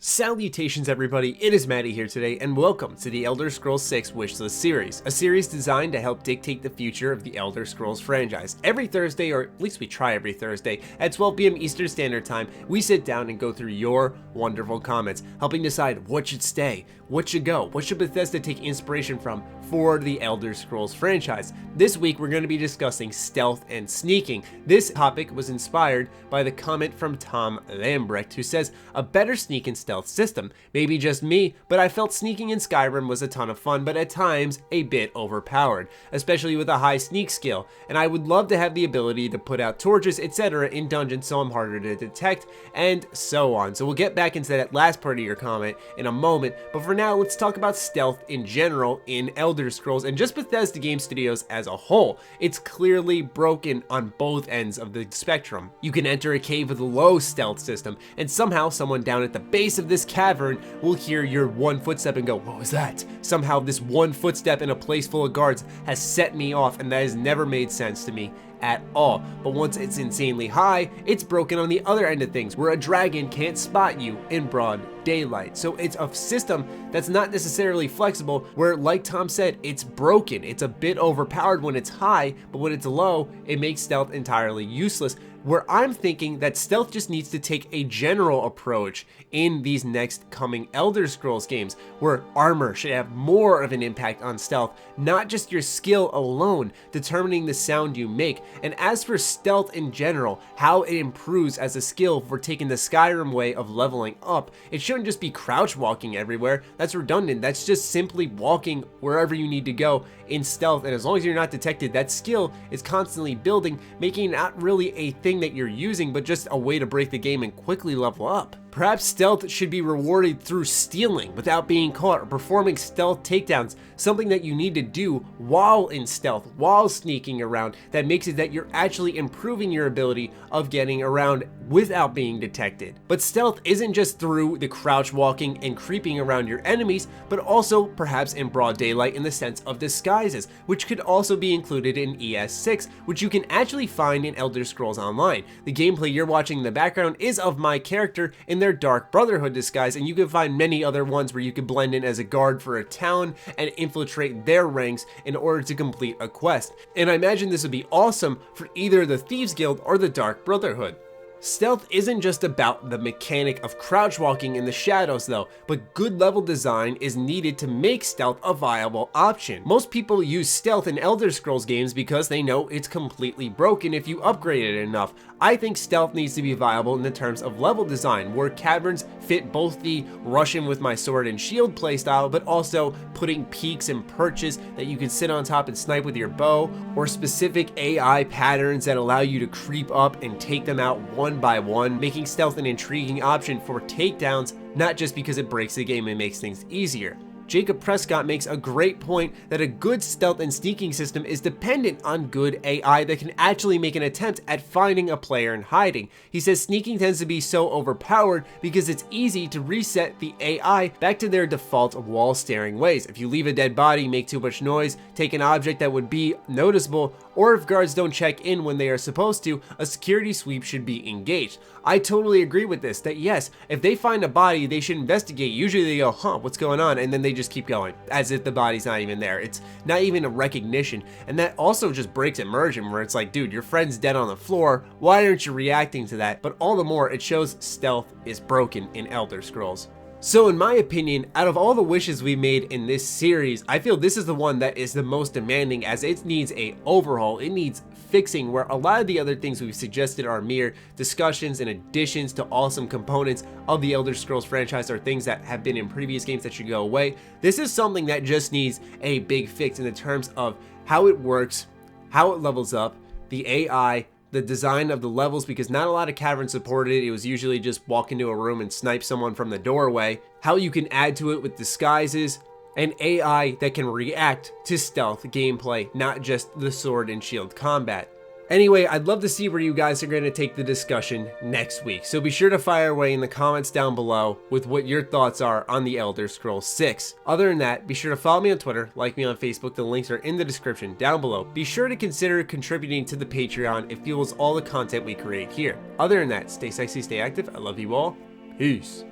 Salutations everybody, it is Matty here today and welcome to the Elder Scrolls 6 Wishlist series, a series designed to help dictate the future of the Elder Scrolls franchise. Every Thursday, or at least we try every Thursday, at 12 p.m. Eastern Standard Time, we sit down and go through your wonderful comments, helping decide what should stay, what should go, what should Bethesda take inspiration from for the Elder Scrolls franchise. This week we're going to be discussing stealth and sneaking. This topic was inspired by the comment from Tom Lambrecht, who says, a better sneak and stealth system. Maybe just me, but I felt sneaking in Skyrim was a ton of fun, but at times a bit overpowered, especially with a high sneak skill, and I would love to have the ability to put out torches, etc. in dungeons so I'm harder to detect, and so on. So we'll get back into that last part of your comment in a moment, but for now let's talk about stealth in general in Elder Scrolls and just Bethesda Game Studios as a whole. It's clearly broken on both ends of the spectrum. You can enter a cave with a low stealth system, and somehow someone down at the base of this cavern will hear your one footstep and go, what was that? Somehow this one footstep in a place full of guards has set me off, and that has never made sense to me at all. But once it's insanely high, it's broken on the other end of things, where a dragon can't spot you in broad daylight. So it's a system that's not necessarily flexible, where, like Tom said, it's broken. It's a bit overpowered when it's high, but when it's low, it makes stealth entirely useless. Where I'm thinking that stealth just needs to take a general approach in these next coming Elder Scrolls games, where armor should have more of an impact on stealth, not just your skill alone determining the sound you make. And as for stealth in general, how it improves as a skill for taking the Skyrim way of leveling up, it shouldn't just be crouch walking everywhere. That's redundant. That's just simply walking wherever you need to go in stealth, and as long as you're not detected, that skill is constantly building, making it not really a thing that you're using, but just a way to break the game and quickly level up. Perhaps stealth should be rewarded through stealing without being caught, or performing stealth takedowns, something that you need to do while in stealth, while sneaking around, that makes it that you're actually improving your ability of getting around without being detected. But stealth isn't just through the crouch walking and creeping around your enemies, but also perhaps in broad daylight in the sense of disguises, which could also be included in ES6, which you can actually find in Elder Scrolls Online. The gameplay you're watching in the background is of my character in their Dark Brotherhood disguise, and you can find many other ones where you can blend in as a guard for a town and infiltrate their ranks in order to complete a quest. And I imagine this would be awesome for either the Thieves Guild or the Dark Brotherhood. Stealth isn't just about the mechanic of crouch walking in the shadows though, but good level design is needed to make stealth a viable option. Most people use stealth in Elder Scrolls games because they know it's completely broken if you upgrade it enough. I think stealth needs to be viable in the terms of level design, where caverns fit both the Russian with my sword and shield playstyle, but also putting peaks and perches that you can sit on top and snipe with your bow, or specific AI patterns that allow you to creep up and take them out one by one, making stealth an intriguing option for takedowns, not just because it breaks the game and makes things easier. Jacob Prescott makes a great point that a good stealth and sneaking system is dependent on good AI that can actually make an attempt at finding a player in hiding. He says sneaking tends to be so overpowered because it's easy to reset the AI back to their default wall staring ways. If you leave a dead body, make too much noise, take an object that would be noticeable, or if guards don't check in when they are supposed to, a security sweep should be engaged. I totally agree with this, that yes, if they find a body, they should investigate. Usually they go, what's going on? And then they just keep going, as if the body's not even there. It's not even a recognition. And that also just breaks immersion, where it's like, dude, your friend's dead on the floor. Why aren't you reacting to that? But all the more, it shows stealth is broken in Elder Scrolls. So in my opinion, out of all the wishes we made in this series, I feel this is the one that is the most demanding, as it needs a overhaul. It needs fixing, where a lot of the other things we've suggested are mere discussions and additions to awesome components of the Elder Scrolls franchise, or things that have been in previous games that should go away. This is something that just needs a big fix in the terms of how it works, how it levels up, the AI, the design of the levels, because not a lot of caverns supported it. It was usually just walk into a room and snipe someone from the doorway. How you can add to it with disguises, and AI that can react to stealth gameplay, not just the sword and shield combat. Anyway, I'd love to see where you guys are going to take the discussion next week, so be sure to fire away in the comments down below with what your thoughts are on the Elder Scrolls 6. Other than that, be sure to follow me on Twitter, like me on Facebook, the links are in the description down below. Be sure to consider contributing to the Patreon, it fuels all the content we create here. Other than that, stay sexy, stay active, I love you all, peace.